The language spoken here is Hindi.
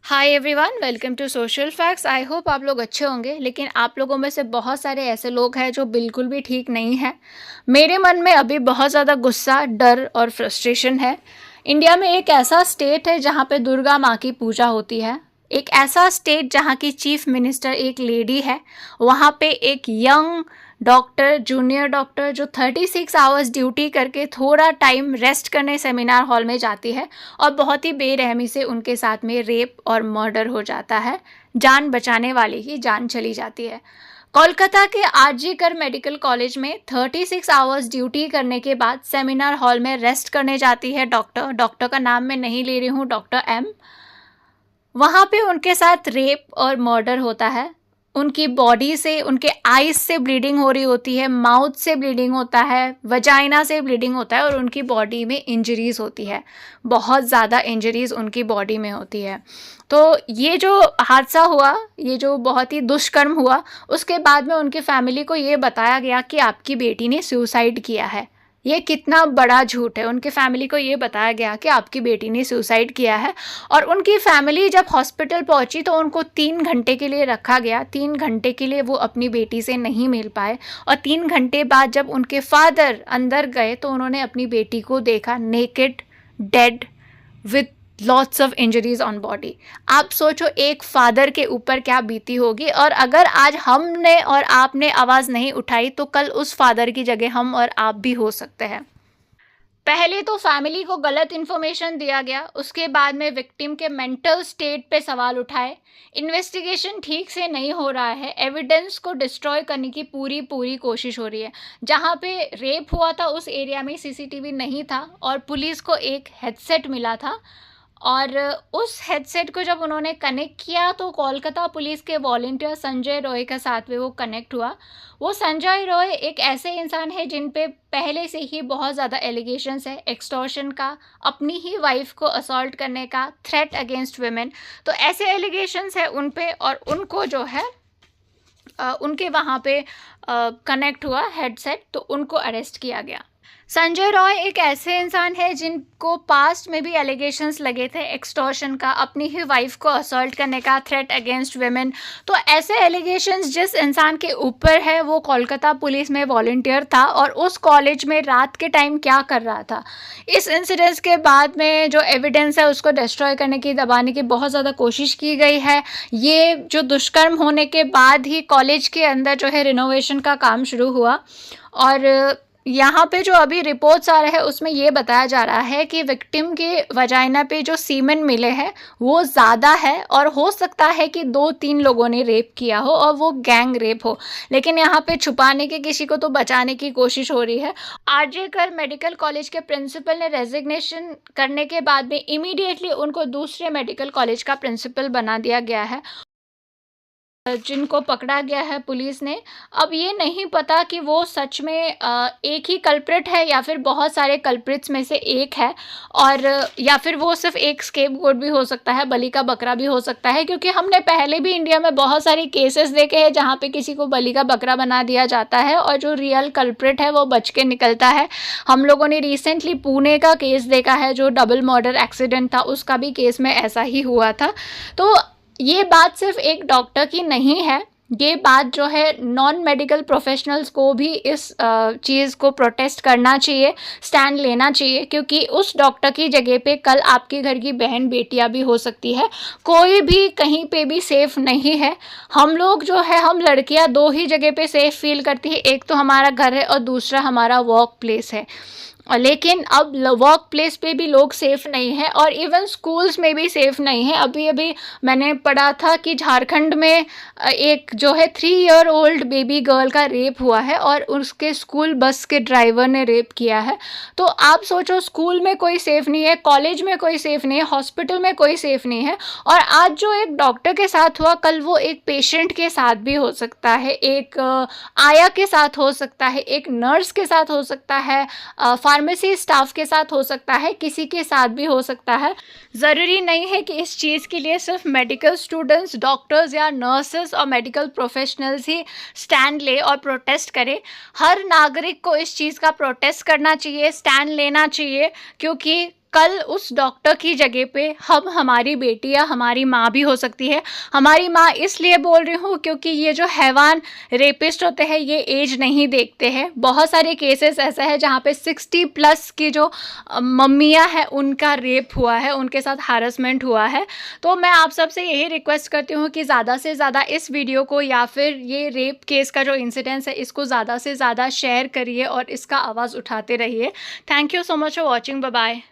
Hi everyone, welcome to social facts. I hope आप लोग अच्छे होंगे, लेकिन आप लोगों में से बहुत सारे ऐसे लोग हैं जो बिल्कुल भी ठीक नहीं हैं। मेरे मन में अभी बहुत ज़्यादा गुस्सा, डर और फ्रस्ट्रेशन है। इंडिया में एक ऐसा स्टेट है जहाँ पे दुर्गा माँ की पूजा होती है। एक ऐसा स्टेट जहाँ की चीफ मिनिस्टर एक लेडी है। वहाँ पे एक यंग डॉक्टर, जूनियर डॉक्टर जो 36 आवर्स ड्यूटी करके थोड़ा टाइम रेस्ट करने सेमिनार हॉल में जाती है और बहुत ही बेरहमी से उनके साथ में रेप और मर्डर हो जाता है। जान बचाने वाली की जान चली जाती है। कोलकाता के आरजी कर मेडिकल कॉलेज में 36 आवर्स ड्यूटी करने के बाद सेमिनार हॉल में रेस्ट करने जाती है डॉक्टर का नाम मैं नहीं ले रही हूँ, डॉक्टर एम। वहाँ पे उनके साथ रेप और मर्डर होता है। उनकी बॉडी से, उनके आईज से ब्लीडिंग हो रही होती है, माउथ से ब्लीडिंग होता है, वजाइना से ब्लीडिंग होता है और उनकी बॉडी में इंजरीज होती है। बहुत ज़्यादा इंजरीज उनकी बॉडी में होती है। तो ये जो हादसा हुआ, ये जो बहुत ही दुष्कर्म हुआ, उसके बाद में उनकी फैमिली को ये बताया गया कि आपकी बेटी ने सुसाइड किया है। ये कितना बड़ा झूठ है। उनके फैमिली को ये बताया गया कि आपकी बेटी ने सुसाइड किया है। और उनकी फैमिली जब हॉस्पिटल पहुंची तो उनको 3 घंटे के लिए रखा गया। 3 घंटे के लिए वो अपनी बेटी से नहीं मिल पाए और 3 घंटे बाद जब उनके फादर अंदर गए तो उन्होंने अपनी बेटी को देखा naked, dead, with lots of injuries on body. आप सोचो एक फादर के ऊपर क्या बीती होगी। और अगर आज हमने और आपने आवाज़ नहीं उठाई तो कल उस फादर की जगह हम और आप भी हो सकते हैं। पहले तो फैमिली को गलत इन्फॉर्मेशन दिया गया, उसके बाद में विक्टिम के मेंटल स्टेट पे सवाल उठाए। इन्वेस्टिगेशन ठीक से नहीं हो रहा है, एविडेंस को डिस्ट्रॉय करने की पूरी पूरी कोशिश हो रही है। जहाँ पे रेप हुआ था उस एरिया में सीसीटीवी नहीं था और पुलिस को एक हेडसेट मिला था। और उस हेडसेट को जब उन्होंने कनेक्ट किया तो कोलकाता पुलिस के वॉलंटियर संजय रॉय के साथ में वो कनेक्ट हुआ। वो संजय रॉय एक ऐसे इंसान है जिन पे पहले से ही बहुत ज़्यादा एलिगेशंस है, एक्सटॉर्शन का, अपनी ही वाइफ को असॉल्ट करने का, थ्रेट अगेंस्ट वुमेन। तो ऐसे एलिगेशंस है उन पे और उनको जो है उनके वहाँ पे कनेक्ट हुआ हेडसेट, तो उनको अरेस्ट किया गया। संजय रॉय एक ऐसे इंसान है जिनको पास्ट में भी एलिगेशंस लगे थे एक्सटॉर्शन का, अपनी ही वाइफ को असॉल्ट करने का, थ्रेट अगेंस्ट वेमेन। तो ऐसे एलिगेशंस जिस इंसान के ऊपर है वो कोलकाता पुलिस में वॉलंटियर था और उस कॉलेज में रात के टाइम क्या कर रहा था। इस इंसिडेंस के बाद में जो एविडेंस है उसको डिस्ट्रॉय करने की, दबाने की बहुत ज़्यादा कोशिश की गई है। ये जो दुष्कर्म होने के बाद ही कॉलेज के अंदर जो है रिनोवेशन का काम शुरू हुआ। और यहाँ पे जो अभी रिपोर्ट्स आ रहे हैं उसमें ये बताया जा रहा है कि विक्टिम के वजाइना पे जो सीमेन मिले हैं वो ज़्यादा है और हो सकता है कि 2-3 लोगों ने रेप किया हो और वो गैंग रेप हो। लेकिन यहाँ पे छुपाने के, किसी को तो बचाने की कोशिश हो रही है। आरजे कर मेडिकल कॉलेज के प्रिंसिपल ने रेजिग्नेशन करने के बाद में इमीडिएटली उनको दूसरे मेडिकल कॉलेज का प्रिंसिपल बना दिया गया है, जिनको पकड़ा गया है पुलिस ने। अब ये नहीं पता कि वो सच में एक ही कल्प्रिट है या फिर बहुत सारे कल्प्रिट्स में से एक है, और या फिर वो सिर्फ एक स्केपगोट भी हो सकता है, बलि का बकरा भी हो सकता है। क्योंकि हमने पहले भी इंडिया में बहुत सारे केसेस देखे हैं जहाँ पे किसी को बलि का बकरा बना दिया जाता है और जो रियल कल्प्रिट है वो बच के निकलता है। हम लोगों ने रिसेंटली पुणे का केस देखा है, जो डबल मर्डर एक्सीडेंट था, उसका भी केस में ऐसा ही हुआ था। तो ये बात सिर्फ एक डॉक्टर की नहीं है, ये बात जो है नॉन मेडिकल प्रोफेशनल्स को भी इस चीज़ को प्रोटेस्ट करना चाहिए, स्टैंड लेना चाहिए। क्योंकि उस डॉक्टर की जगह पे कल आपके घर की बहन बेटियां भी हो सकती है। कोई भी कहीं पे भी सेफ़ नहीं है। हम लोग जो है, हम लड़कियां दो ही जगह पे सेफ़ फील करती है, एक तो हमारा घर है और दूसरा हमारा वर्क प्लेस है। लेकिन अब वर्क प्लेस पे भी लोग सेफ़ नहीं हैं और इवन स्कूल्स में भी सेफ़ नहीं है। अभी अभी मैंने पढ़ा था कि झारखंड में एक जो है 3 ईयर ओल्ड बेबी गर्ल का रेप हुआ है और उसके स्कूल बस के ड्राइवर ने रेप किया है। तो आप सोचो, स्कूल में कोई सेफ़ नहीं है, कॉलेज में कोई सेफ़ नहीं है, हॉस्पिटल में कोई सेफ़ नहीं है। और आज जो एक डॉक्टर के साथ हुआ, कल वो एक पेशेंट के साथ भी हो सकता है, एक आया के साथ हो सकता है, एक नर्स के साथ हो सकता है, फार्मेसी स्टाफ के साथ हो सकता है, किसी के साथ भी हो सकता है। ज़रूरी नहीं है कि इस चीज़ के लिए सिर्फ मेडिकल स्टूडेंट्स, डॉक्टर्स या नर्सेस और मेडिकल प्रोफेशनल्स ही स्टैंड ले और प्रोटेस्ट करें। हर नागरिक को इस चीज़ का प्रोटेस्ट करना चाहिए, स्टैंड लेना चाहिए। क्योंकि कल उस डॉक्टर की जगह पे हम हमारी बेटी या हमारी माँ भी हो सकती है। हमारी माँ इसलिए बोल रही हूँ क्योंकि ये जो हैवान रेपिस्ट होते हैं ये एज नहीं देखते हैं। बहुत सारे केसेस ऐसा है जहाँ पे 60 प्लस की जो मम्मियाँ हैं उनका रेप हुआ है, उनके साथ हैरेसमेंट हुआ है। तो मैं आप सबसे यही रिक्वेस्ट करती हूँ कि ज़्यादा से ज़्यादा इस वीडियो को या फिर ये रेप केस का जो इंसिडेंस है इसको ज़्यादा से ज़्यादा शेयर करिए और इसका आवाज़ उठाते रहिए। Thank you so much for watching. Bye bye.